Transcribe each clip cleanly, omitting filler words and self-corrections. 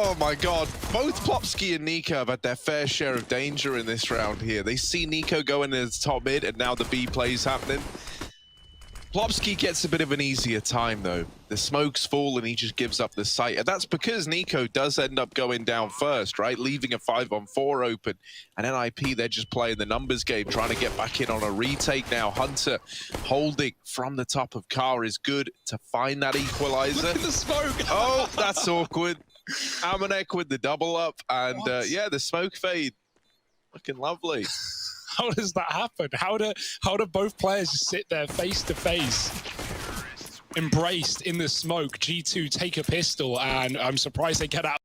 Oh my god. Both Plopsky and niko have had their fair share of danger in this round here. They see niko going as top mid, and now the B play's happening. Plopsky gets a bit of an easier time though. The smoke's full and he just gives up the sight. And that's because niko does end up going down first, right? Leaving a 5-on-4 open. And NIP, they're just playing the numbers game, trying to get back in on a retake now. Hunter holding from the top of car is good to find that equalizer. Look at the smoke! Oh, that's awkward. Amanek with the double up. And yeah, the smoke fade. Looking lovely. How does that happen? How do both players just sit there face to face, embraced in the smoke? G2 take a pistol, and I'm surprised they get out.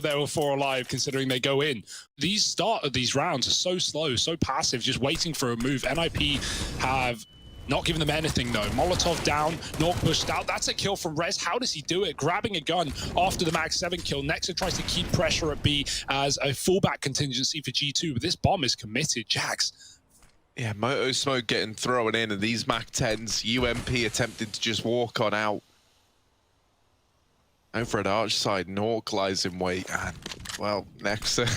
They were 4 alive considering they go in. These start of these rounds are so slow, so passive, just waiting for a move. NIP have not giving them anything though. Molotov down, Nork pushed out. That's a kill from Rez. How does he do it? Grabbing a gun after the Max 7 kill. Nexa tries to keep pressure at B as a fullback contingency for G2, but this bomb is committed. Jax. Yeah, Moto Smoke getting thrown in, and these Mac 10s, UMP attempting to just walk on out. Over at Arch side, Nork lies in wait, and, well, Nexa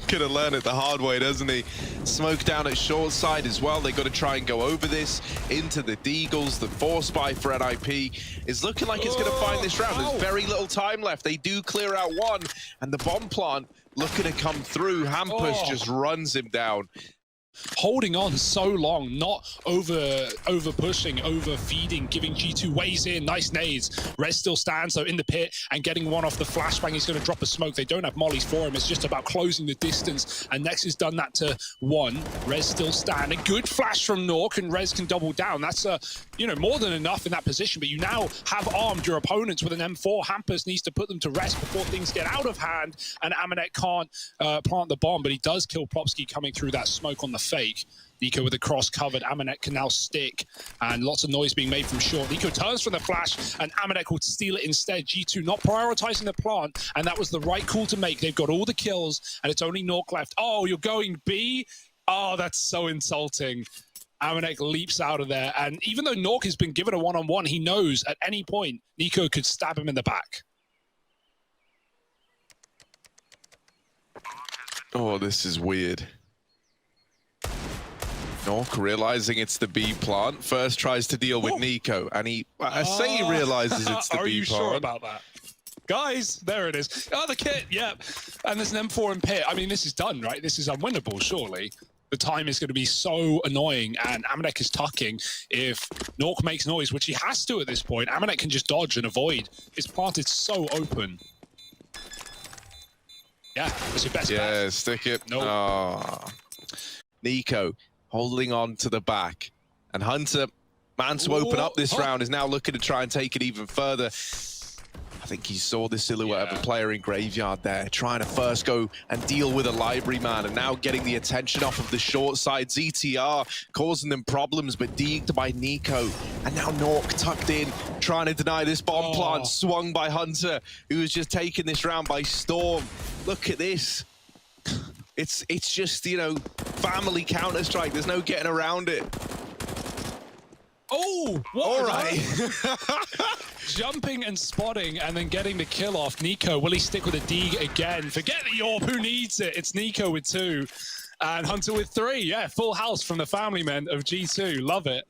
gonna learn it the hard way, doesn't he? Smoke down at short side as well. They got to try and go over this into the Deagles. The force buy for NIP is looking like it's going to find this round. There's very little time left. They do clear out one, and the bomb plant looking to come through. Hampus just runs him down. Holding on so long, not over pushing, over feeding, giving G2 ways in. Nice nades. Rez still stands though in the pit and getting one off the flashbang. He's going to drop a smoke. They don't have mollies for him. It's just about closing the distance. And Nex has done that to 1. Rez still standing. Good flash from Nork, and Rez can double down. That's more than enough in that position. But you now have armed your opponents with an M4. Hampus needs to put them to rest before things get out of hand. And Amanek can't plant the bomb, but he does kill Plopsky coming through that smoke on the fake. niko with the cross covered. Amanek can now stick, and lots of noise being made from short. niko turns from the flash, and Amanek will steal it instead. G2 not prioritizing the plant, and that was the right call to make. They've got all the kills, and it's only Nork left. Oh, you're going B? Oh, that's so insulting. Amanek leaps out of there, and even though Nork has been given a one-on-one, he knows at any point niko could stab him in the back. Oh, this is weird. Nork realizing it's the B plant, first tries to deal with niko, and I say he realizes it's the B plant. Are you sure about that? Guys, there it is. Oh, the kit, yep. And there's an M4 in pit. I mean, this is done, right? This is unwinnable, surely. The time is going to be so annoying, and Amanek is tucking. If Nork makes noise, which he has to at this point, Amanek can just dodge and avoid. His plant is so open. Yeah, that's your best bet. Yeah, stick it. No. Oh. niko holding on to the back. And Hunter, man to open up this round, is now looking to try and take it even further. I think he saw the silhouette of a player in Graveyard there, trying to first go and deal with a library man, and now getting the attention off of the short side. ZTR causing them problems, but deeked by niko. And now Nork tucked in, trying to deny this bomb plant, swung by Hunter, who was just taking this round by storm. Look at this. It's just, family Counter-Strike. There's no getting around it. Oh, what? All right. Jumping and spotting and then getting the kill off. niko, will he stick with a Deeg again? Forget the AWP, who needs it? It's niko with 2 and Hunter with 3. Yeah, full house from the family men of G2. Love it.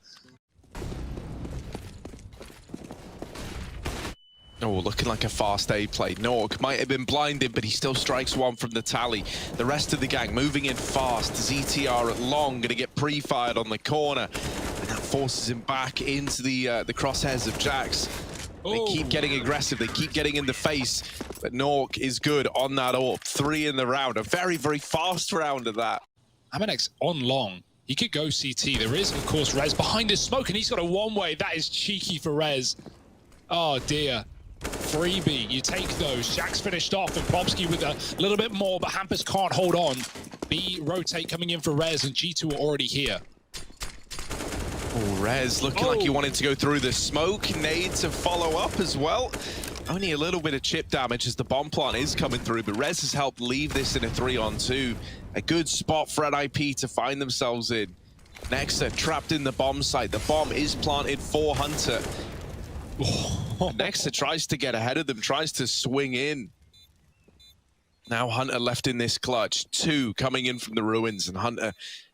Oh, looking like a fast A play. Nork might have been blinded, but he still strikes one from the tally. The rest of the gang moving in fast. ZTR at long, going to get pre-fired on the corner. And that forces him back into the crosshairs of Jax. They keep getting aggressive. They keep getting in the face. But Nork is good on that AWP. 3 in the round. A very, very fast round of that. Amanek's on long. He could go CT. There is, of course, Rez behind his smoke, and he's got a one-way. That is cheeky for Rez. Oh, dear. Freebie, you take those. Jack's finished off, and Plopsky with a little bit more, but Hampus can't hold on. B rotate coming in for Rez, and G2 are already here. Oh, Rez looking like he wanted to go through the smoke. Nade to follow up as well. Only a little bit of chip damage as the bomb plant is coming through, but Rez has helped leave this in a 3-on-2. A good spot for NIP to find themselves in. Nexa trapped in the bomb site. The bomb is planted for Hunter. Nexa tries to get ahead of them, tries to swing in. Now Hunter left in this clutch. 2 coming in from the ruins, and Hunter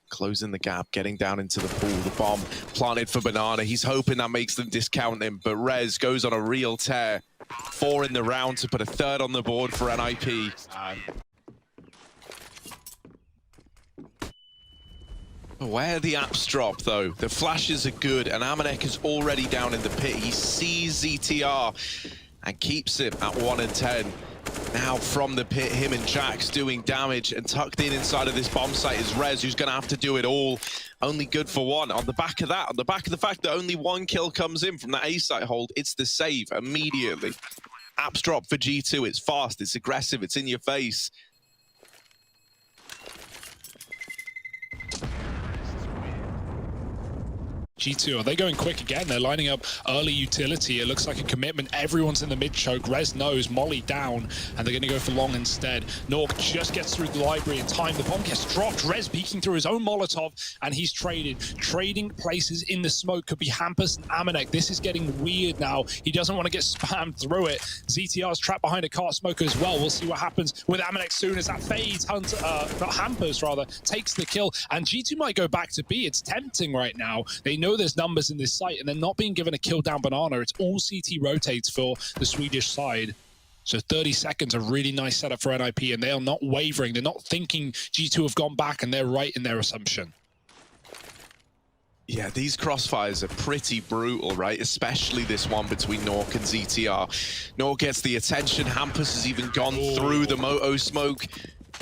closing the gap, getting down into the pool. The bomb planted for Banana. He's hoping that makes them discount him, but Rez goes on a real tear. 4 in the round to put a 3rd on the board for NIP. Where the apps drop, though, the flashes are good, and Amanek is already down in the pit. He sees ZTR and keeps him at 1 and 10. Now from the pit, him and Jax doing damage, and tucked in inside of this bomb site is Rez, who's going to have to do it all. Only good for 1. On the back of that, on the back of the fact that only 1 kill comes in from that A site hold, it's the save immediately. Apps drop for G2. It's fast, it's aggressive, it's in your face. G2, are they going quick again? They're lining up early utility. It looks like a commitment. Everyone's in the mid choke. Rez knows, Molly down, and they're going to go for long instead. Nork just gets through the library in time. The bomb gets dropped. Rez peeking through his own Molotov, and he's traded. Trading places in the smoke could be Hampus and Amanek. This is getting weird now. He doesn't want to get spammed through it. ZTR's trapped behind a car smoker as well. We'll see what happens with Amanek soon as that fades. Hunter, not Hampus, rather, takes the kill, and G2 might go back to B. It's tempting right now. They know there's numbers in this site, and they're not being given a kill down Banana. It's all CT rotates for the Swedish side. So 30 seconds, a really nice setup for NIP, and they are not wavering. They're not thinking G2 have gone back, and they're right in their assumption. Yeah, these crossfires are pretty brutal, right? Especially this one between Nork and ZTR. Nork gets the attention. Hampus has even gone through the Moto smoke.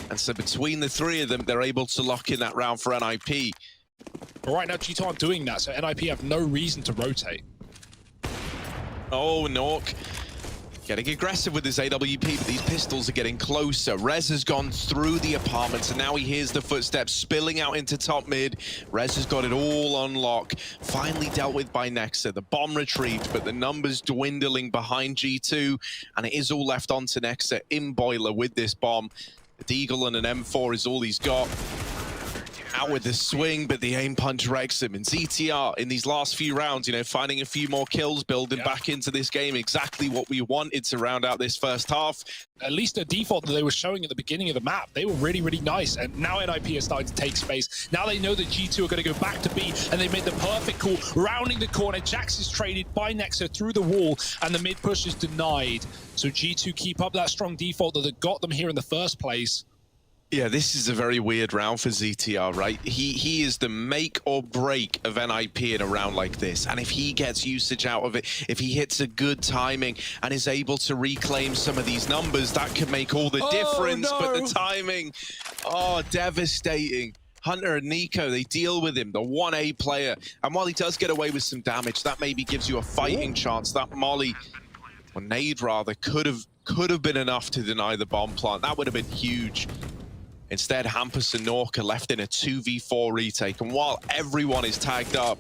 And so between the 3 of them, they're able to lock in that round for NIP. But right now, G2 aren't doing that, so NIP have no reason to rotate. Oh, Nork getting aggressive with his AWP, but these pistols are getting closer. Rez has gone through the apartments, and now he hears the footsteps spilling out into top mid. Rez has got it all on lock. Finally dealt with by Nexa. The bomb retrieved, but the numbers dwindling behind G2, and it is all left on to Nexa in Boiler with this bomb. The Deagle and an M4 is all he's got. Out with the swing, but the aim punch wrecks him. And ZTR in these last few rounds, you know, finding a few more kills, building back into this game, exactly what we wanted to round out this first half. At least a default that they were showing at the beginning of the map, they were really, really nice. And now NIP is starting to take space. Now they know that G2 are going to go back to B, and they made the perfect call, rounding the corner. Jax is traded by Nexa through the wall, and the mid push is denied. So G2 keep up that strong default that got them here in the first place. Yeah, this is a very weird round for ZTR, right? He is the make or break of NIP in a round like this. And if he gets usage out of it, if he hits a good timing and is able to reclaim some of these numbers, that could make all the difference. No. But the timing, oh, devastating. Hunter and Niko, they deal with him, the 1A player. And while he does get away with some damage, that maybe gives you a fighting chance. That molly, or nade rather, could have been enough to deny the bomb plant. That would have been huge. Instead, Hampus and Nork are left in a 2v4 retake, and while everyone is tagged up,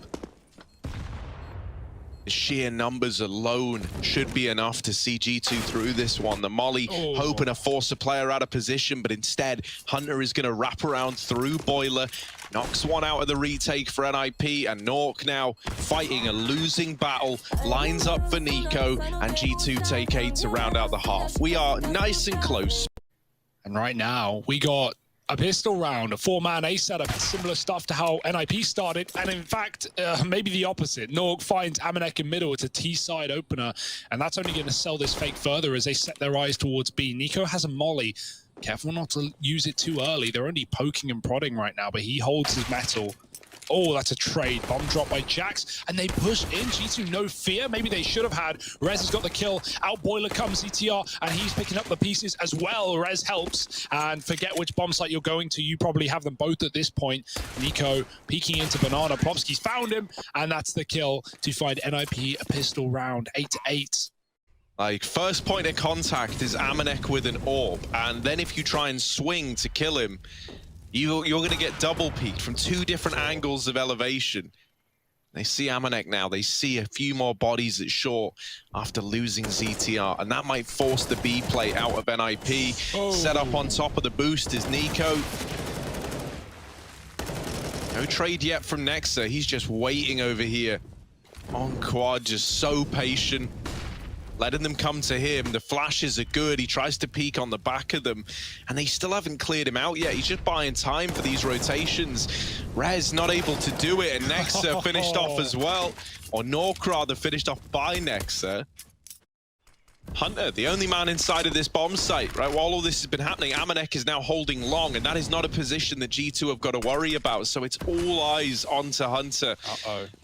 the sheer numbers alone should be enough to see G2 through this one. The molly hoping to force a player out of position, but instead, Hunter is going to wrap around through Boiler, knocks one out of the retake for NIP, and Nork now fighting a losing battle, lines up for Niko, and G2 take 8 to round out the half. We are nice and close. And right now, we got a pistol round, a 4-man A setup, similar stuff to how NIP started, and in fact, maybe the opposite. Norg finds Amanek in middle, it's a T-side opener, and that's only going to sell this fake further as they set their eyes towards B. Niko has a molly. Careful not to use it too early. They're only poking and prodding right now, but he holds his metal. Oh, that's a trade. Bomb drop by Jax, and they push in. G2, no fear. Maybe they should have had. Rez has got the kill. Out Boiler comes ETR, and he's picking up the pieces as well. Rez helps, and forget which bomb site you're going to. You probably have them both at this point. Niko peeking into Banana. Plopsky's found him, and that's the kill to find NIP a pistol round. 8-8. Like, first point of contact is Amanek with an orb, and then if you try and swing to kill him, you're going to get double peeked from 2 different angles of elevation. They see Amanek now. They see a few more bodies at short after losing ZTR, and that might force the B play out of NIP. Set up on top of the boost is Niko. No trade yet from Nexa. He's just waiting over here on quad, just so patient, letting them come to him. The flashes are good. He tries to peek on the back of them, and they still haven't cleared him out yet. He's just buying time for these rotations. Rez not able to do it, and Nexa finished off as well. Or Nork rather finished off by Nexa. Hunter, the only man inside of this bomb site, right? While all this has been happening, Amanek is now holding long, and that is not a position that G2 have got to worry about. So it's all eyes onto Hunter.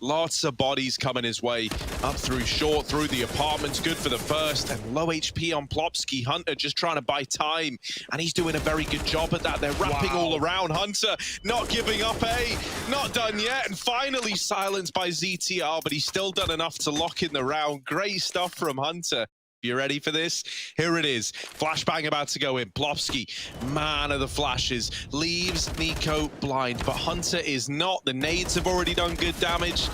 Lots of bodies coming his way. Up through short, through the apartments. Good for the first. And low HP on Plopsky. Hunter just trying to buy time. And he's doing a very good job at that. They're wrapping all around. Hunter not giving up, not done yet. And finally silenced by ZTR, but he's still done enough to lock in the round. Great stuff from Hunter. You ready for this? Here it is. Flashbang about to go in. Plopsky, man of the flashes, leaves niko blind, but Hunter is not. The nades have already done good damage.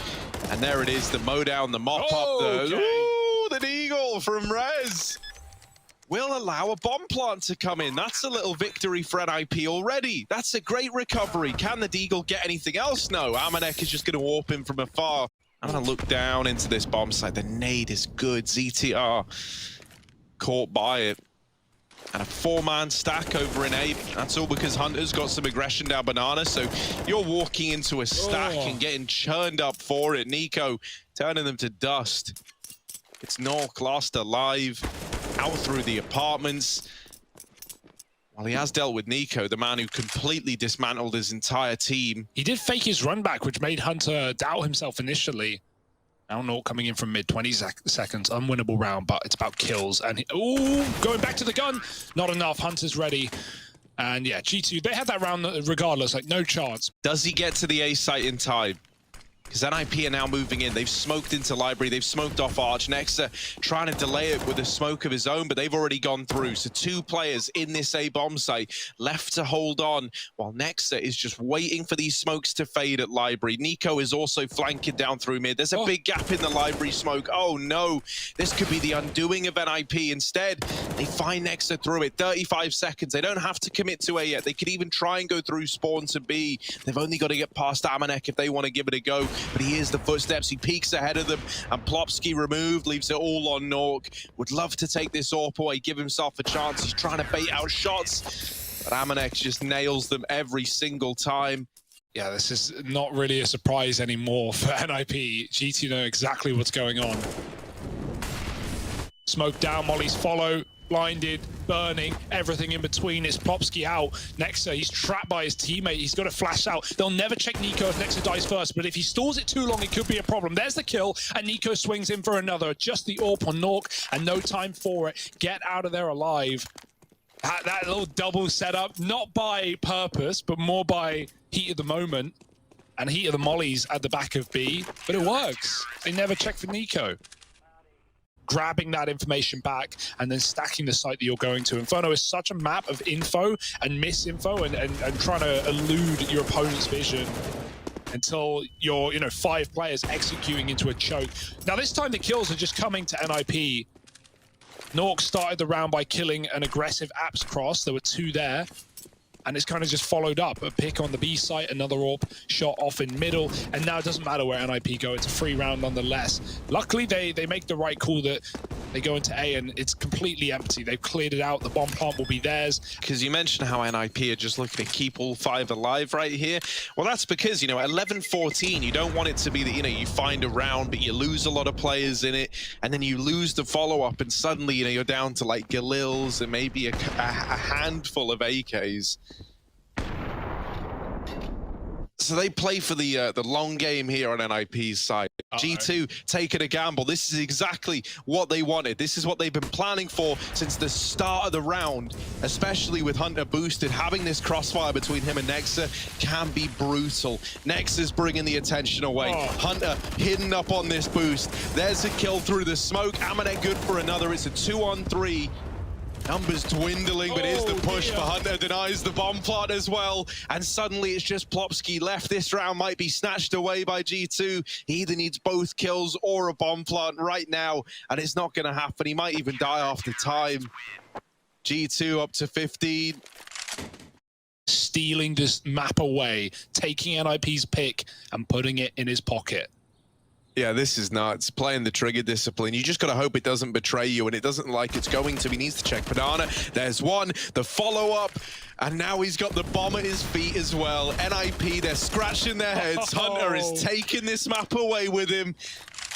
And there it is, the mow down, the mop up. The eagle from Rez will allow a bomb plant to come in. That's a little victory for NIP already. That's a great recovery. Can the Deagle get anything else? No. Amanek is just going to warp in from afar. I'm going to look down into this bomb site. The nade is good. ZTR caught by it. And a 4-man stack over in A. That's all because Hunter's got some aggression down banana. So you're walking into a stack and getting churned up for it. niko turning them to dust. It's Nork lost alive. Out through the apartments. Well, he has dealt with niko, the man who completely dismantled his entire team. He did fake his run back, which made Hunter doubt himself initially. Now Nork coming in from mid, 20 seconds, unwinnable round, but it's about kills. And going back to the gun, not enough. Hunter's ready. And yeah, G2, they had that round regardless, like no chance. Does he get to the A site in time? Because NIP are now moving in. They've smoked into library. They've smoked off Arch. Nexa trying to delay it with a smoke of his own, but they've already gone through. So 2 players in this A bomb site left to hold on, while Nexa is just waiting for these smokes to fade at library. niko is also flanking down through mid. There's a big gap in the library smoke. Oh no, this could be the undoing of NIP. Instead, they find Nexa through it. 35 seconds. They don't have to commit to A yet. They could even try and go through spawn to B. They've only got to get past Amanek if they want to give it a go. But he hears the footsteps, he peeks ahead of them, and Plopsky removed, leaves it all on Nork. Would love to take this AWP away, give himself a chance. He's trying to bait out shots, but Amanek just nails them every single time. Yeah, this is not really a surprise anymore for NIP. G2 know exactly what's going on. Smoke down, Molly's follow. Blinded, burning, everything in between. It's Plopsky out. Nexa, he's trapped by his teammate. He's got to flash out. They'll never check niko if Nexa dies first, but if he stalls it too long, it could be a problem. There's the kill, and niko swings in for another. Just the AWP on Nork, and no time for it. Get out of there alive. That little double setup, not by purpose, but more by heat of the moment, and heat of the mollies at the back of B, but it works. They never check for niko. Grabbing that information back and then stacking the site that you're going to. Inferno is such a map of info and misinfo and trying to elude your opponent's vision until you're, 5 players executing into a choke. Now this time the kills are just coming to NIP. Nork started the round by killing an aggressive apps cross. There were 2 there. And it's kind of just followed up. A pick on the B site, another AWP shot off in middle. And now it doesn't matter where NIP go. It's a free round nonetheless. Luckily, they make the right call that they go into A and it's completely empty. They've cleared it out. The bomb plant will be theirs. Because you mentioned how NIP are just looking to keep all 5 alive right here. Well, that's because, at 11-14, you don't want it to be that, you find a round, but you lose a lot of players in it. And then you lose the follow-up and suddenly, you're down to like Galils and maybe a handful of AKs. So they play for the long game here on NIP's side. G2 taking a gamble. This is exactly what they wanted. This is what they've been planning for since the start of the round, especially with Hunter boosted. Having this crossfire between him and Nexa can be brutal. Nexa's bringing the attention away. Hunter hidden up on this boost. There's a kill through the smoke. Amanek good for another. It's a 2-on-3. Numbers dwindling, but here's the push for Hunter, denies the bomb plot as well. And suddenly it's just Plopsky left. This round might be snatched away by G2. He either needs both kills or a bomb plant right now, and it's not going to happen. He might even die after time. G2 up to 15. stealing this map away, taking NIP's pick and putting it in his pocket. Yeah, this is nuts. Playing the trigger discipline. You just got to hope it doesn't betray you, and it doesn't like it's going to. He needs to check Banana. There's one. The follow-up. And now he's got the bomb at his feet as well. NIP, they're scratching their heads. Hunter is taking this map away with him.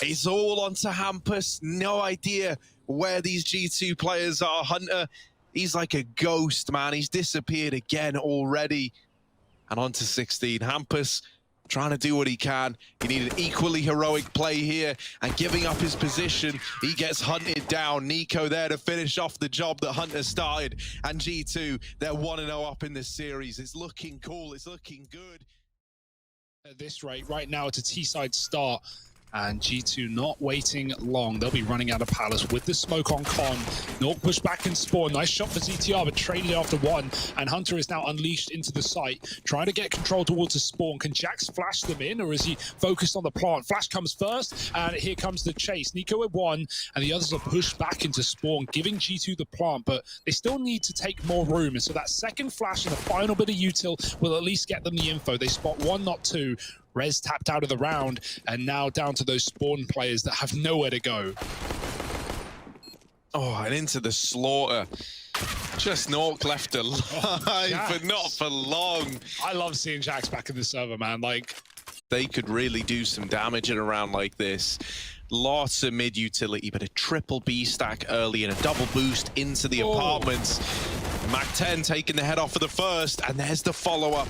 It's all onto Hampus. No idea where these G2 players are. Hunter, he's like a ghost, man. He's disappeared again already. And on to 16. Hampus trying to do what he can. He needed an equally heroic play here, and giving up his position, he gets hunted down. niko there to finish off the job that Hunter started, and G2, they're 1-0 up in this series. It's looking cool, it's looking good. At this rate, right now it's a T-side start, and G2 not waiting long. They'll be running out of Palace with the smoke on Con. Nork pushed back and spawn. Nice shot for ZTR, but traded after one. And Hunter is now unleashed into the site, trying to get control towards the spawn. Can Jax flash them in, or is he focused on the plant? Flash comes first, and here comes the chase. niko with one, and the others are pushed back into spawn, giving G2 the plant, but they still need to take more room. And so that second flash and the final bit of util will at least get them the info. They spot one, not two. Rez tapped out of the round, and now down to those spawn players that have nowhere to go. Oh, and into the slaughter. Just Nork left alive, but not for long. I love seeing Jax back in the server, man. Like, they could really do some damage in a round like this. Lots of mid utility, but a triple B stack early and a double boost into the apartments. Mac 10 taking the head off for the first, and there's the follow-up.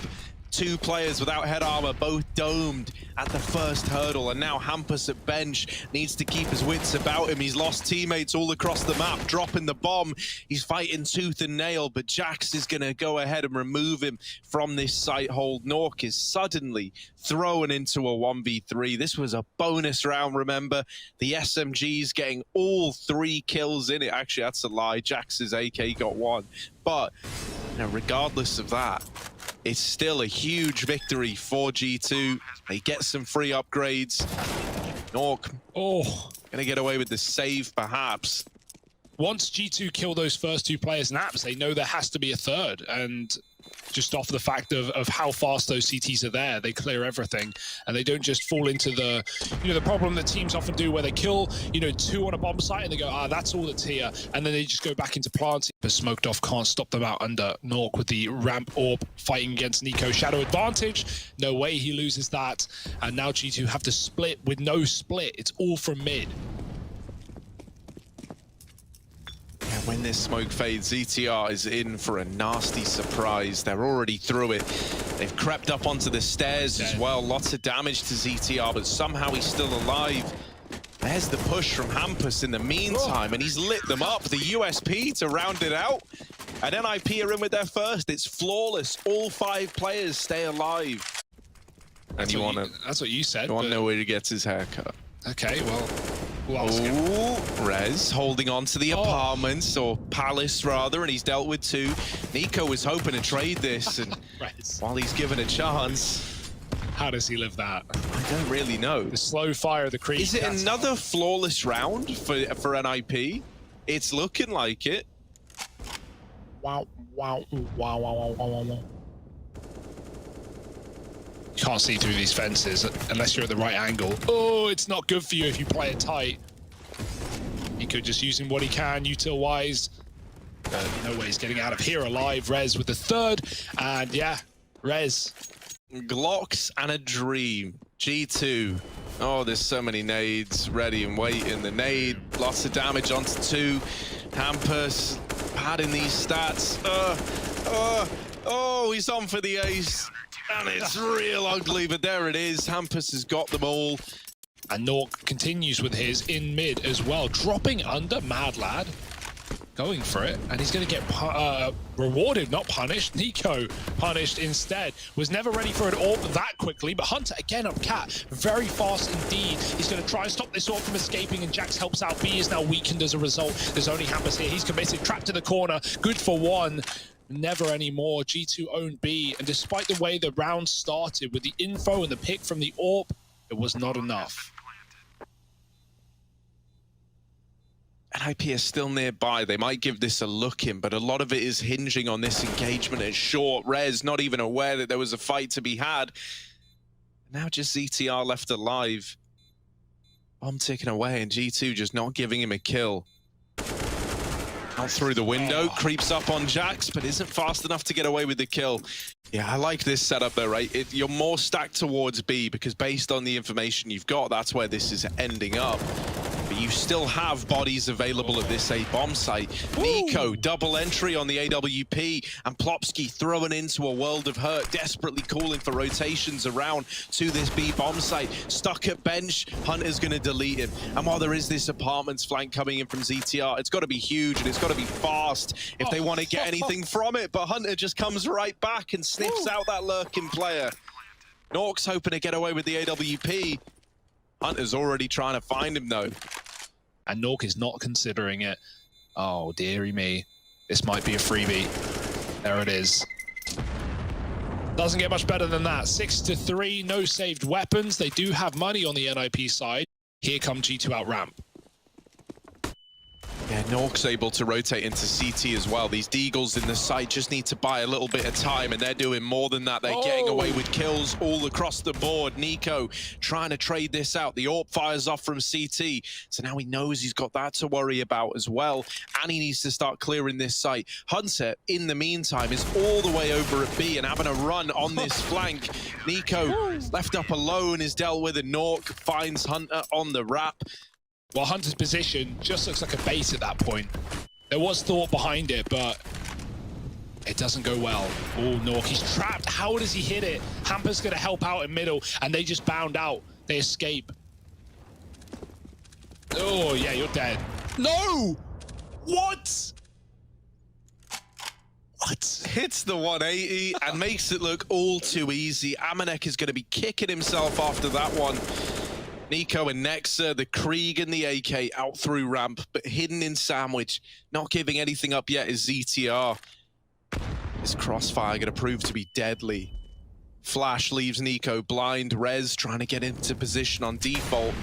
Two players without head armor, both domed at the first hurdle, and now Hampus at bench needs to keep his wits about him. He's lost teammates all across the map, dropping the bomb. He's fighting tooth and nail, but Jax is going to go ahead and remove him from this site hold. Nork is suddenly thrown into a 1v3. This was a bonus round, remember? The SMGs getting all 3 kills in it. Actually, that's a lie. Jax's AK got 1. But you know, regardless of that, it's still a huge victory for G2. They get some free upgrades. Nork, gonna get away with the save, perhaps. Once G2 kill those first 2 players and apps, they know there has to be a third. And just off the fact of how fast those CTs are there, they clear everything. And they don't just fall into the, the problem that teams often do where they kill, 2 on a bomb site and they go, that's all that's here. And then they just go back into planting. But smoked off can't stop them out under. Nork with the ramp orb fighting against niko. Shadow advantage. No way he loses that. And now G2 have to split with no split. It's all from mid. And when this smoke fades, ZTR is in for a nasty surprise. They're already through it. They've crept up onto the stairs as well. Lots of damage to ZTR, but somehow he's still alive. There's the push from Hampus in the meantime, and he's lit them up. The USP to round it out. And NIP are in with their first. It's flawless. All 5 players stay alive. And that's what you said. You want to know where he gets his haircut. Okay, well... Rez holding on to the apartments, or palace rather, and he's dealt with 2. niko was hoping to trade this, and while he's given a chance. How does he live that? I don't really know. The slow fire, the creep. Is it another flawless round for NIP? It's looking like it. Wow. You can't see through these fences unless you're at the right angle. Oh, it's not good for you if you play it tight. niko just using what he can, util-wise. No way he's getting out of here alive. Rez with the third. And yeah, Rez. Glocks and a dream. G2. Oh, there's so many nades ready and waiting. The nade, lots of damage onto 2. Hampus padding these stats. Oh, he's on for the ace. And it's real ugly, but there it is. Hampus has got them all. And Nork continues with his in mid as well, dropping under Mad Lad. Going for it, and he's going to get rewarded, not punished. niko punished instead. Was never ready for an orb that quickly, but Hunter again up cat, very fast indeed. He's going to try and stop this orb from escaping, and Jax helps out. B is now weakened as a result. There's only Hampus here. He's committed, trapped in the corner. Good for 1. Never anymore. G2 owned B, and despite the way the round started with the info and the pick from the orb, it was not enough. NIP is still nearby. They might give this a look in, but a lot of it is hinging on this engagement at short. Rez not even aware that there was a fight to be had. Now just ZTR left alive. Bomb ticking away, and G2 just not giving him a kill. Out through the window, creeps up on Jax, but isn't fast enough to get away with the kill. Yeah, I like this setup though, right? You're more stacked towards B, because based on the information you've got, that's where this is ending up. But you still have bodies available at this A bomb site. niko, double entry on the AWP, and Plopsky throwing into a world of hurt, desperately calling for rotations around to this B bomb site. Stuck at bench, Hunter's gonna delete him. And while there is this apartments flank coming in from ZTR, it's gotta be huge and it's gotta be fast if they want to get anything from it. But Hunter just comes right back and sniffs out that lurking player. Nork's hoping to get away with the AWP. Hunter's already trying to find him though. And Nork is not considering it. Oh, dearie me. This might be a freebie. There it is. Doesn't get much better than that. 6-3, no saved weapons. They do have money on the NIP side. Here come G2 out ramp. Yeah, Nork's able to rotate into CT as well. These Deagles in the site just need to buy a little bit of time, and they're doing more than that. They're getting away with kills all across the board. niko trying to trade this out. The AWP fires off from CT, so now he knows he's got that to worry about as well, and he needs to start clearing this site. Hunter, in the meantime, is all the way over at B and having a run on this flank. niko left up alone is dealt with, and Nork finds Hunter on the wrap. Well, Hunter's position just looks like a bait at that point. There was thought behind it, but it doesn't go well. Oh, Nork, he's trapped. How does he hit it? Hamper's going to help out in middle, and they just bound out. They escape. Oh, yeah, you're dead. No! What? What? Hits the 180 and makes it look all too easy. Amanek is going to be kicking himself after that one. niko and Nexa, the Krieg and the AK out through ramp, but hidden in sandwich. Not giving anything up yet is ZTR. This crossfire going to prove to be deadly. Flash leaves niko blind. Rez trying to get into position on default.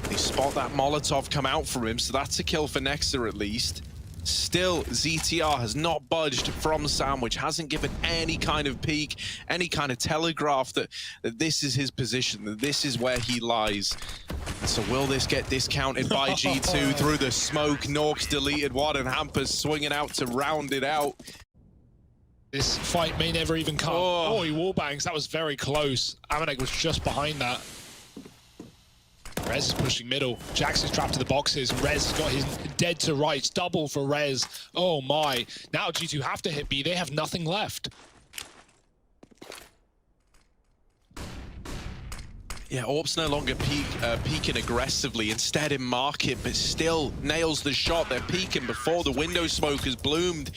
They spot that Molotov come out for him, so that's a kill for Nexa at least. Still, ZTR has not budged from sandwich, hasn't given any kind of peek, any kind of telegraph that this is his position, that this is where he lies. So will this get discounted by G2 through the smoke? Nork's deleted one, and Hamper's swinging out to round it out. This fight may never even come. Oh, he wallbangs. That was very close. Amanek was just behind that. Rez is pushing middle. Jax is trapped to the boxes. Rez has got his dead to rights. Double for Rez. Oh my. Now G2 have to hit B. They have nothing left. Yeah, AWP's no longer peeking aggressively, instead in market, but still nails the shot. They're peeking before the window smoke has bloomed.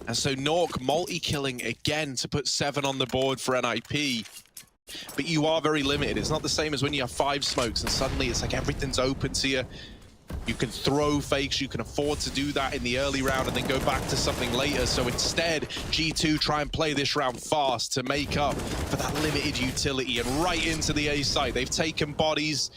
And so Nork multi-killing again to put 7 on the board for NIP. But you are very limited. It's not the same as when you have 5 smokes and suddenly it's like everything's open to you. You can throw fakes, you can afford to do that in the early round and then go back to something later. So instead, G2 try and play this round fast to make up for that limited utility and right into the A site. They've taken bodies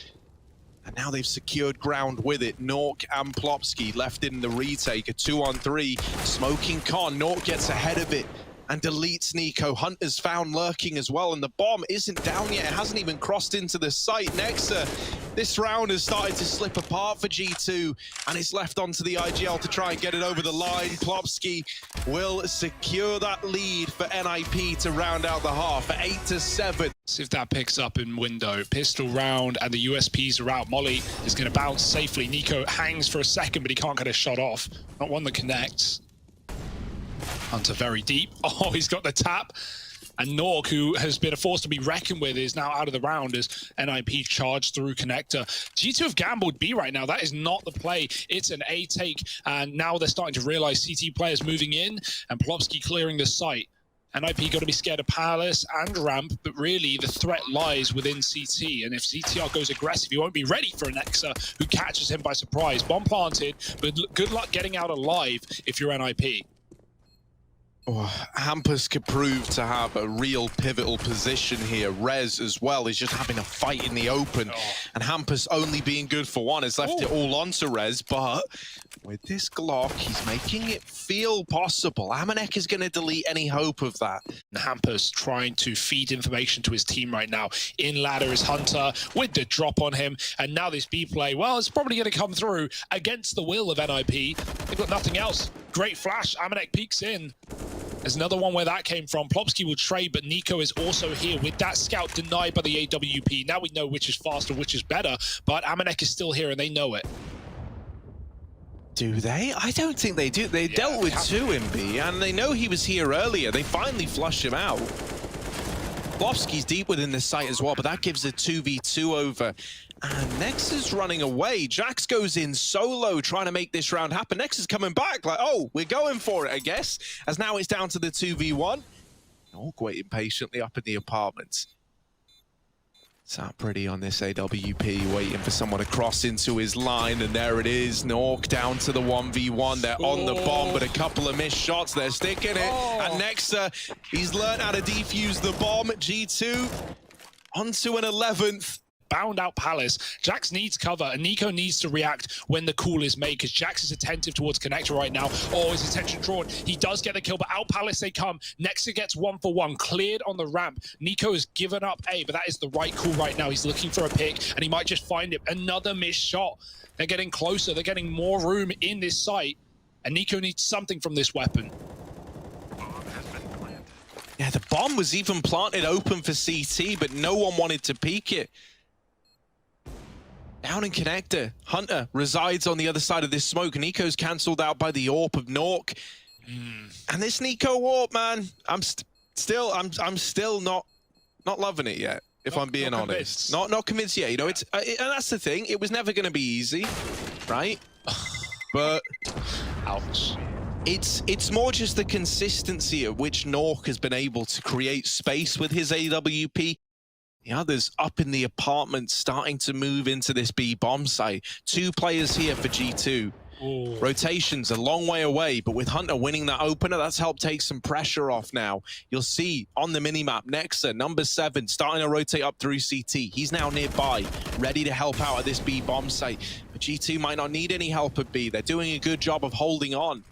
and now they've secured ground with it. Nork and Plopsky left in the retake, a 2-on-3. Smoking Con, Nork gets ahead of it and deletes niko. Hunter's found lurking as well, and the bomb isn't down yet. It hasn't even crossed into the site. Nexa, this round has started to slip apart for G2, and it's left onto the IGL to try and get it over the line. Plopsky will secure that lead for NIP to round out the half at 8-7. See if that picks up in window. Pistol round, and the USPs are out. Molly is going to bounce safely. niko hangs for a second, but he can't get a shot off. Not one that connects. Hunter very deep. Oh, he's got the tap. And Nork, who has been a force to be reckoned with, is now out of the round as NIP charged through connector. G2 have gambled B right now. That is not the play. It's an A take. And now they're starting to realize CT players moving in and Plopsky clearing the site. NIP got to be scared of Palace and Ramp, but really the threat lies within CT. And if CTR goes aggressive, he won't be ready for an Nexa who catches him by surprise. Bomb planted, but good luck getting out alive if you're NIP. Hampus could prove to have a real pivotal position here. Rez as well is just having a fight in the open. And Hampus only being good for one has left it all onto Rez, but With this Glock, he's making it feel possible. Amanek is going to delete any hope of that. Hamper's trying to feed information to his team right now. In ladder is Hunter with the drop on him. And now this B play, well, it's probably going to come through against the will of NIP. They've got nothing else. Great flash. Amanek peeks in. There's another one where that came from. Plopsky will trade, but niko is also here with that scout denied by the AWP. Now we know which is faster, which is better, but Amanek is still here and they know it. Do they? I don't think they do. They dealt with two in B, and they know he was here earlier. They finally flushed him out. Plopsky's deep within the site as well, but that gives a 2v2 over. And Nex is running away. Jax goes in solo, trying to make this round happen. Nex is coming back, like, oh, we're going for it, I guess. As now it's down to the 2v1. Nork waiting patiently up in the apartments. Sat pretty on this AWP, waiting for someone to cross into his line, and there it is. Nork down to the 1v1. They're on the bomb, but a couple of missed shots. They're sticking it. And Nexa, he's learned how to defuse the bomb. G2 onto an 11th. Bound out Palace. Jax needs cover, and niko needs to react when the call is made, because Jax is attentive towards Connector right now. Oh, his attention drawn. He does get the kill, but out Palace they come. Nexa gets 1-for-1, cleared on the ramp. niko has given up A, but that is the right call right now. He's looking for a pick, and he might just find it. Another missed shot. They're getting closer. They're getting more room in this site, and niko needs something from this weapon. Yeah, the bomb was even planted open for CT, but no one wanted to peek it. Down in Connector, Hunter resides on the other side of this smoke. niko's cancelled out by the AWP of Nork. And this niko AWP, man, I'm still not loving it yet, if I'm being honest. Not convinced yet. You know, it's and that's the thing. It was never going to be easy, right? But ouch. It's more just the consistency at which Nork has been able to create space with his AWP. The others up in the apartment starting to move into this B bomb site. 2 players here for G2. Ooh. Rotation's a long way away, but with Hunter winning that opener, that's helped take some pressure off now. You'll see on the minimap, Nexa, number 7, starting to rotate up through CT. He's now nearby, ready to help out at this B bomb site. But G2 might not need any help at B. They're doing a good job of holding on.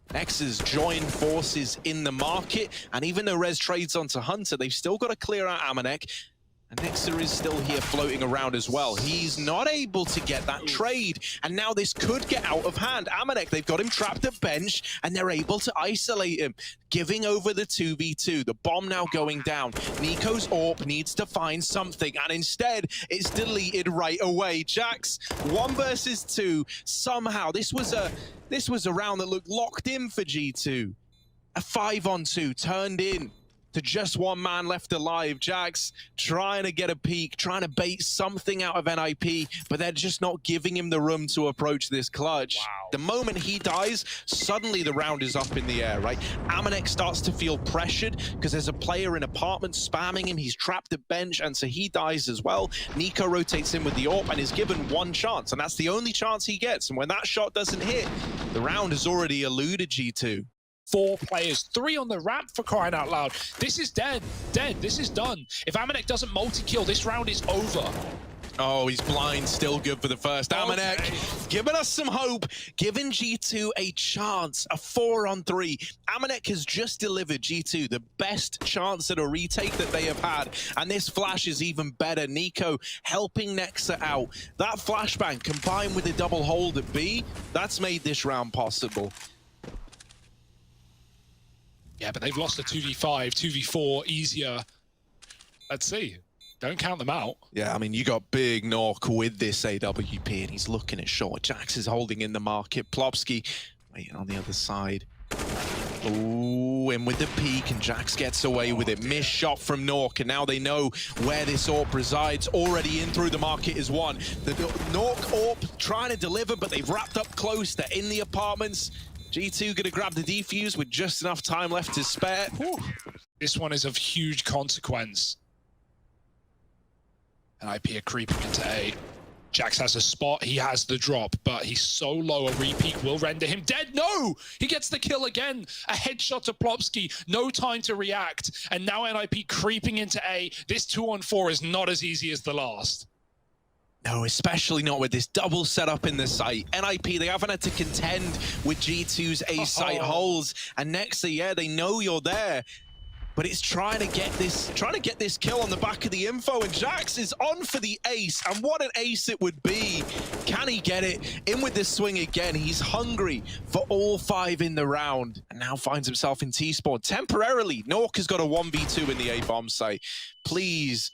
Nexa's joined forces in the market, and even though Rez trades onto Hunter, they've still got to clear out Amanek. And Nexa is still here floating around as well. He's not able to get that trade. And now this could get out of hand. Amanek, they've got him trapped at bench, and they're able to isolate him, giving over the 2v2. The bomb now going down. niko's AWP needs to find something, and instead, it's deleted right away. Jax, 1 versus 2. Somehow, this was a round that looked locked in for G2. A 5-on-2 turned in to just 1 man left alive. Jax trying to get a peek, trying to bait something out of NIP, but they're just not giving him the room to approach this clutch. Wow. The moment he dies, suddenly the round is up in the air, right? Amanek starts to feel pressured because there's a player in apartment spamming him. He's trapped at bench, and so he dies as well. niko rotates in with the AWP and is given 1 chance, and that's the only chance he gets. And when that shot doesn't hit, the round has already eluded G2. 4 players, 3 on the ramp, for crying out loud. This is dead. This is done. If Amanek doesn't multi-kill, this round is over. Oh, he's blind, still good for the first. Amanek giving us some hope, giving G2 a chance, a 4-on-3. Amanek has just delivered G2 the best chance at a retake that they have had, and this flash is even better. niko helping Nexa out. That flashbang combined with the double hold at B, that's made this round possible. Yeah, but they've lost a 2v5, 2v4 easier. Let's see. Don't count them out. Yeah, I mean, you got big Nork with this AWP, and he's looking at short. Jax is holding in the market. Plopsky waiting on the other side. Ooh, in with the peek, and Jax gets away with it. Missed shot from Nork, and now they know where this AWP resides. Already in through the market is 1. The Nork AWP trying to deliver, but they've wrapped up close. They're in the apartments. G2 gonna grab the defuse with just enough time left to spare. Whew. This one is of huge consequence. And IP are creeping into A. Jax has a spot, he has the drop, but he's so low, a repeat will render him dead. No! He gets the kill again. A headshot to Plopsky, no time to react. And now NIP creeping into A. This 2-on-4 is not as easy as the last. No, especially not with this double setup in the site. NIP, they haven't had to contend with G2's A site holes. And Nexa, yeah, they know you're there. But it's trying to get this kill on the back of the info, and Jax is on for the ace, and what an ace it would be. Can he get it? In with this swing again. He's hungry for all 5 in the round, and now finds himself in T-spawn. Temporarily, Nork has got a 1v2 in the A-bomb site. Please,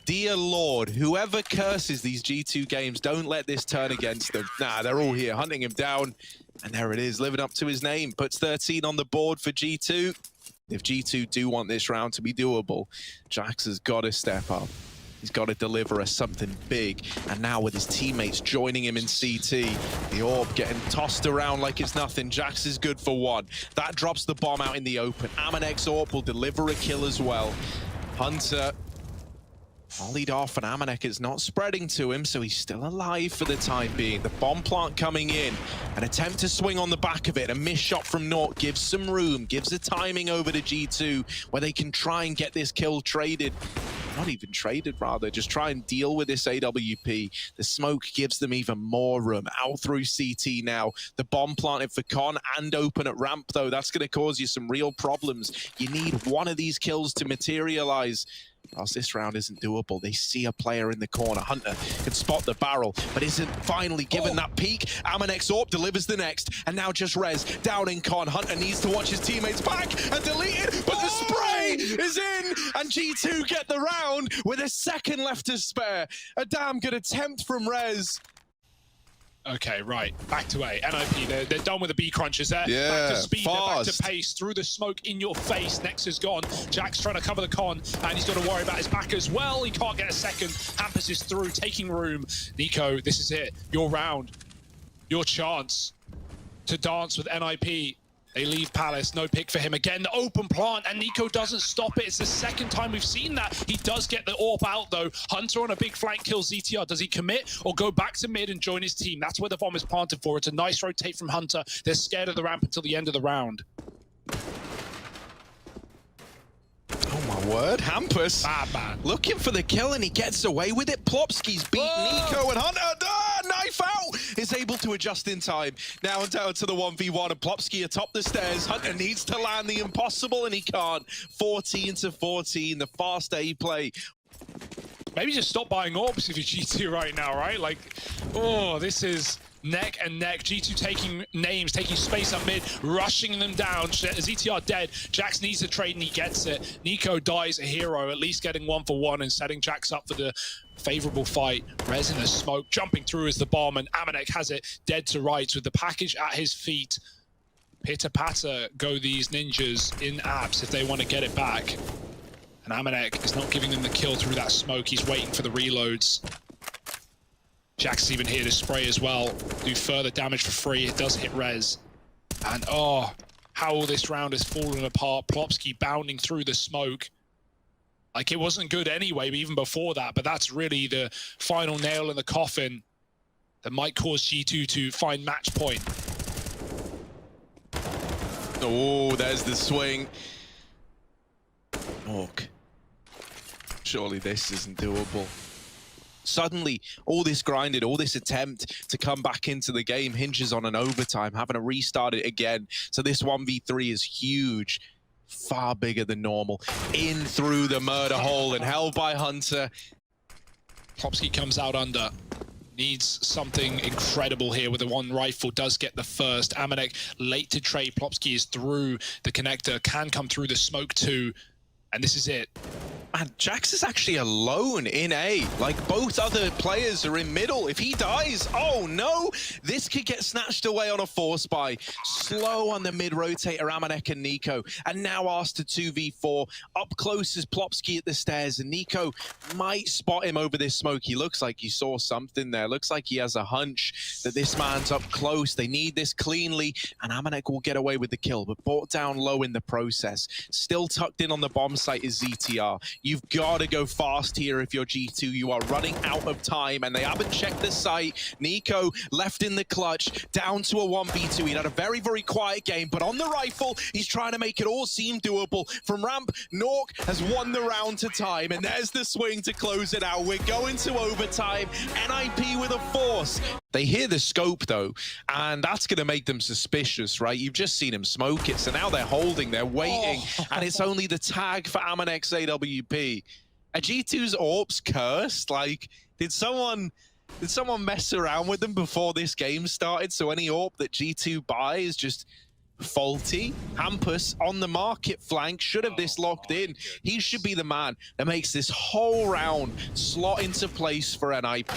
dear Lord, whoever curses these G2 games, don't let this turn against them. Nah, they're all here, hunting him down, and there it is, living up to his name. Puts 13 on the board for G2. If G2 do want this round to be doable, Jax has got to step up. He's got to deliver us something big. And now with his teammates joining him in CT, the orb getting tossed around like it's nothing. Jax is good for 1. That drops the bomb out in the open. Amanek's orb will deliver a kill as well. Hunter volleyed off, and Amanek is not spreading to him, so he's still alive for the time being. The bomb plant coming in, an attempt to swing on the back of it. A missed shot from Nork gives some room, gives the timing over to G2, where they can try and get this kill traded. Not even traded, rather. Just try and deal with this AWP. The smoke gives them even more room. Out through CT now. The bomb planted for Con and open at ramp, though. That's going to cause you some real problems. You need one of these kills to materialize. Whilst this round isn't doable, they see a player in the corner. Hunter can spot the barrel, but isn't finally given that peek. Amanek's orb delivers the next, and now just res down in Con. Hunter needs to watch his teammates back and delete it, but the spray is in, and G2 get the round with a second left to spare. A damn good attempt from Rez. Okay, right. Back to A. NIP, they're done with the B crunches there. Yeah, back to speed, they're back fast. to pace. Through the smoke in your face. Next is gone. Jack's trying to cover the Con, and he's got to worry about his back as well. He can't get a second. Hampus is through, taking room. Niko, this is it. Your round. Your chance to dance with NIP. They leave Palace, no pick for him again. The open plant, and Niko doesn't stop it. It's the second time we've seen that. He does get the AWP out, though. Hunter on a big flank kills ZTR. Does he commit or go back to mid and join his team? That's where the bomb is planted for. It's a nice rotate from Hunter. They're scared of the ramp until the end of the round. Oh my word, Hampus Bad man. looking for the kill, and he gets away with it. Plopsky's beat Niko, and Hunter, knife out, is able to adjust in time. Now down to the 1v1, and Plopsky atop the stairs. Hunter needs to land the impossible, and he can't. 14 to 14, the fast A play. Maybe just stop buying orbs if you're G2 right now, right? Like, oh, this is neck and neck. G2 taking names, taking space up mid, rushing them down. ZTR dead. Jax needs a trade, and he gets it. Niko dies a hero, at least getting 1-for-1 and setting Jax up for the favorable fight. Rez in the smoke, jumping through as the bomb, and Amanek has it dead to rights with the package at his feet. Pitter-patter go these ninjas in apps if they want to get it back. And Amanek is not giving them the kill through that smoke. He's waiting for the reloads. Jack's even here to spray as well. Do further damage for free. It does hit Rez. And oh, how all this round has fallen apart. Plopsky bounding through the smoke. Like, it wasn't good anyway, even before that, but that's really the final nail in the coffin that might cause G2 to find match point. Oh, there's the swing. Orc. Surely this isn't doable. Suddenly, all this grinded, all this attempt to come back into the game hinges on an overtime, having to restart it again. So this 1v3 is huge, far bigger than normal. In through the murder hole and held by Hunter. Plopsky comes out under. Needs something incredible here with the one rifle, does get the first. Amanek late to trade. Plopsky is through the connector, can come through the smoke too. And this is it. Man, Jax is actually alone in A. Like, both other players are in middle. If he dies, oh no! This could get snatched away on a force buy. Slow on the mid-rotator, Amanek and Niko. And now asked to 2v4. Up close is Plopsky at the stairs. And Niko might spot him over this smoke. He looks like he saw something there. Looks like he has a hunch that this man's up close. They need this cleanly. And Amanek will get away with the kill, but brought down low in the process. Still tucked in on the bomb site is ZTR. You've got to go fast here if you're G2. You are running out of time, and they haven't checked the site. niko left in the clutch, down to a 1v2. He had a very, very quiet game, but on the rifle, he's trying to make it all seem doable. From ramp, Nork has won the round to time, and there's the swing to close it out. We're going to overtime. NIP with a force. They hear the scope, though, and that's going to make them suspicious, right? You've just seen him smoke it, so now they're holding, they're waiting, and it's only the tag for Amanex AWP. Are G2's AWPs cursed? Like, did someone mess around with them before this game started? So any AWP that G2 buy is just faulty. Hampus on the market flank should have this locked in. He should be the man that makes this whole round slot into place for NIP.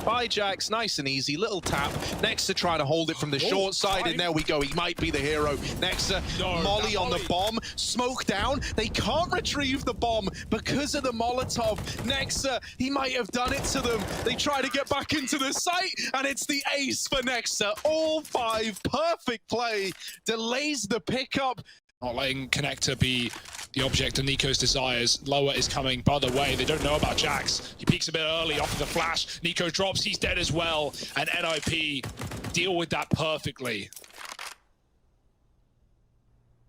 By Jax, nice and easy, little tap. Nexa trying to hold it from the short side, and there we go. He might be the hero. Nexa, Molly on the bomb, smoke down. They can't retrieve the bomb because of the Molotov. Nexa, he might have done it to them. They try to get back into the site, and it's the ace for Nexa. All five, perfect play. Delays the pickup. Not letting Connector be the object of niko's desires. Lower is coming. By the way, they don't know about Jax. He peeks a bit early off of the flash. niko drops. He's dead as well. And NIP deal with that perfectly.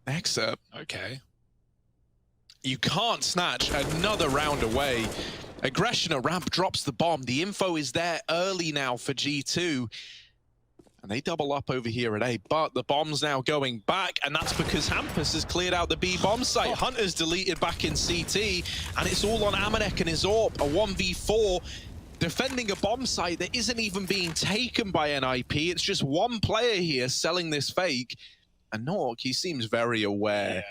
Nexa. Okay. You can't snatch another round away. Aggression at ramp drops the bomb. The info is there early now for G2. And they double up over here at A, but the bomb's now going back, and that's because Hampus has cleared out the B bomb site. Hunter's deleted back in CT, and it's all on Amanek and his AWP. A 1v4 defending a bomb site that isn't even being taken by NIP. It's just one player here selling this fake. And Nork, he seems very aware. Yeah.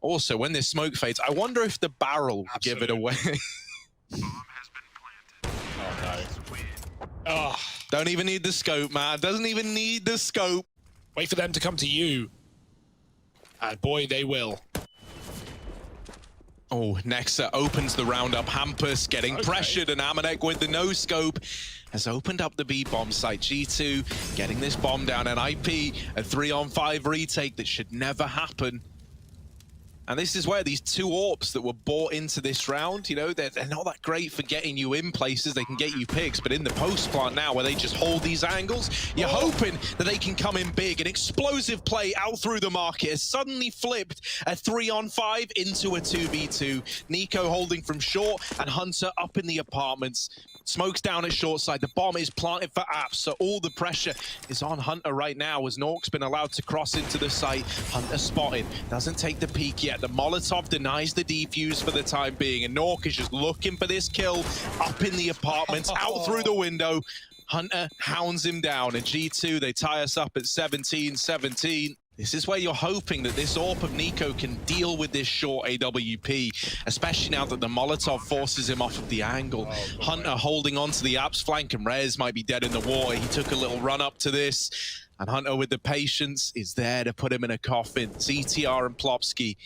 Also, when this smoke fades, I wonder if the barrel will give it away. Bomb has been planted. Oh, no. Oh. Don't even need the scope, man. Doesn't even need the scope. Wait for them to come to you. And boy, they will. Oh, Nexa opens the round up. Hampus getting pressured, and Amanek with the no scope has opened up the B bomb site. G2 getting this bomb down, and NIP a 3-on-5 retake that should never happen. And this is where these two AWPs that were bought into this round, you know, they're not that great for getting you in places. They can get you picks, but in the post plant now, where they just hold these angles, you're hoping that they can come in big. An explosive play out through the market has suddenly flipped a 3-on-5 into a 2v2. niko holding from short, and Hunter up in the apartments. Smokes down at short side. The bomb is planted for Apps, so all the pressure is on Hunter right now as Nork's been allowed to cross into the site. Hunter spotted, doesn't take the peek yet. The Molotov denies the defuse for the time being, and Nork is just looking for this kill up in the apartments, out through the window. Hunter hounds him down, and G2, they tie us up at 17-17. This is where you're hoping that this AWP of niko can deal with this short AWP, especially now that the Molotov forces him off of the angle. Hunter holding on to the Apps flank, and Rez might be dead in the water. He took a little run up to this, and Hunter with the patience is there to put him in a coffin. ZTR and Plopsky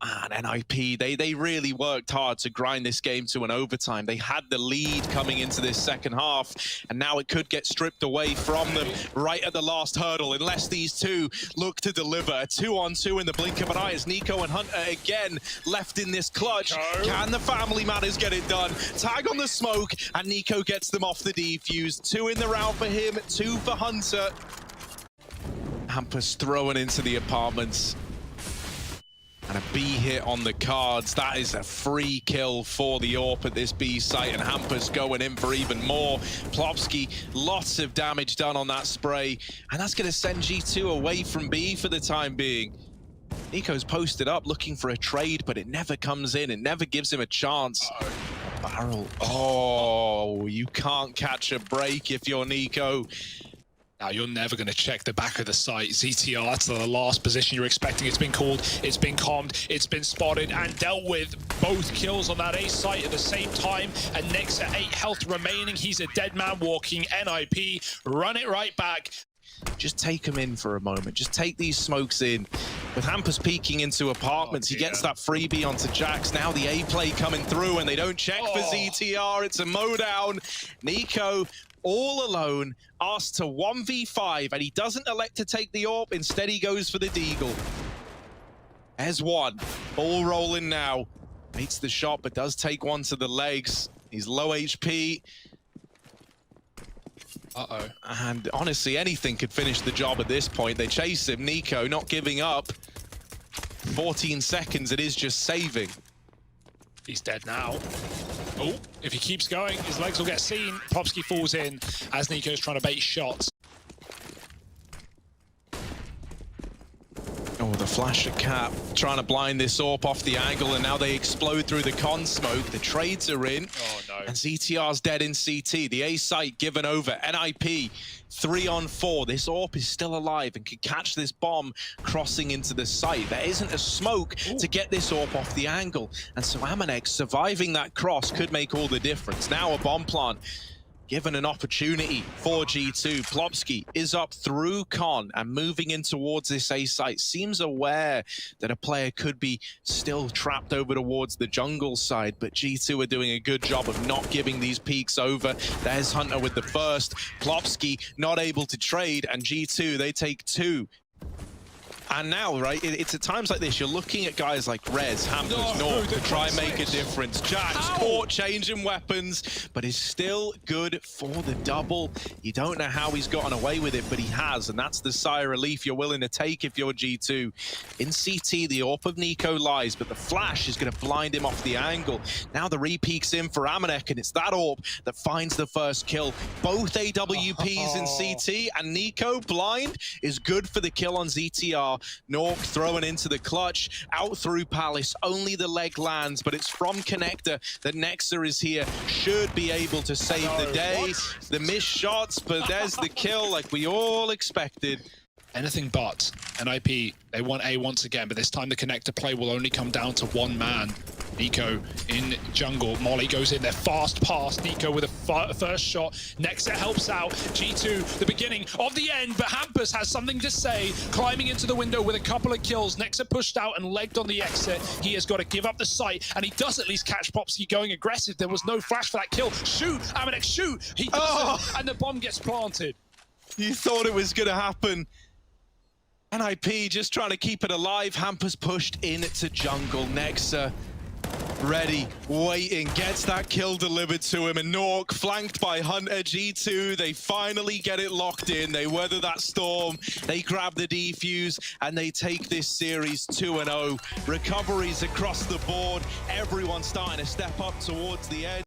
and NIP, they really worked hard to grind this game to an overtime. They had the lead coming into this second half, and now it could get stripped away from them right at the last hurdle, unless these two look to deliver. A 2-on-2 in the blink of an eye as niko and Hunter again left in this clutch. Can the family matters get it done? Tag on the smoke, and niko gets them off the defuse. 2 in the round for him, 2 for Hunter. Hampus throwing into the apartments. And a B hit on the cards. That is a free kill for the AWP at this B site, and Hampus going in for even more. Plopsky, lots of damage done on that spray, and that's going to send G2 away from B for the time being. niko's posted up looking for a trade, but it never comes in. It never gives him a chance. Barrel. Oh, you can't catch a break if you're niko. Now, you're never going to check the back of the site. ZTR, that's the last position you're expecting. It's been called, it's been calmed, it's been spotted and dealt with. Both kills on that A site at the same time. And Nexa 8 health remaining. He's a dead man walking. NIP, run it right back. Just take him in for a moment. Just take these smokes in. With Hampus peeking into apartments, he gets that freebie onto Jax. Now the A play coming through, and they don't check for ZTR. It's a mow down. niko all alone, asked to 1v5, and he doesn't elect to take the AWP. Instead, he goes for the deagle. There's one. Ball rolling now. Makes the shot, but does take one to the legs. He's low HP. Uh-oh. And honestly, anything could finish the job at this point. They chase him. niko not giving up. 14 seconds, it is just saving. He's dead now. Oh, if he keeps going, his legs will get seen. Popsky falls in as niko's trying to bait shots. Oh, the flash at Cap, trying to blind this AWP off the angle, and now they explode through the con smoke. The trades are in, and ZTR's dead in CT. The A site given over. NIP 3-on-4. This AWP is still alive and could catch this bomb crossing into the site. There isn't a smoke to get this AWP off the angle, and so Amanek surviving that cross could make all the difference. Now a bomb plant. Given an opportunity for G2, Plopsky is up through con and moving in towards this A site. Seems aware that a player could be still trapped over towards the jungle side, but G2 are doing a good job of not giving these peaks over. There's Hunter with the first. Plopsky not able to trade, and G2, they take two. And now, right, it's at times like this, you're looking at guys like Rez, Hampers, North to try and make a difference. Jack's caught changing weapons, but is still good for the double. You don't know how he's gotten away with it, but he has, and that's the sigh of relief you're willing to take if you're G2. In CT, the AWP of niko lies, but the flash is going to blind him off the angle. Now the re-peek's in for Amanek, and it's that AWP that finds the first kill. Both AWPs in CT, and niko blind is good for the kill on ZTR. Nork throwing into the clutch, out through Palace, only the leg lands, but it's from Connector that Nexa is here, should be able to save the day. The missed shots, but there's the kill like we all expected. Anything but. NIP, they want A once again, but this time the Connector play will only come down to one man. niko in jungle. Molly goes in there, fast pass. niko with a first shot. Nexa helps out. G2, the beginning of the end, but Hampus has something to say. Climbing into the window with a couple of kills. Nexa pushed out and legged on the exit. He has got to give up the site, and he does at least catch Popsky going aggressive. There was no flash for that kill. Shoot, Amanek, shoot! He doesn't, and the bomb gets planted. You thought it was going to happen. NIP just trying to keep it alive. Hampus pushed into jungle. Nexa ready, waiting, gets that kill delivered to him, and Nork flanked by Hunter. G2, they finally get it locked in. They weather that storm, they grab the defuse, and they take this series 2-0. Recoveries across the board. Everyone starting to step up towards the edge.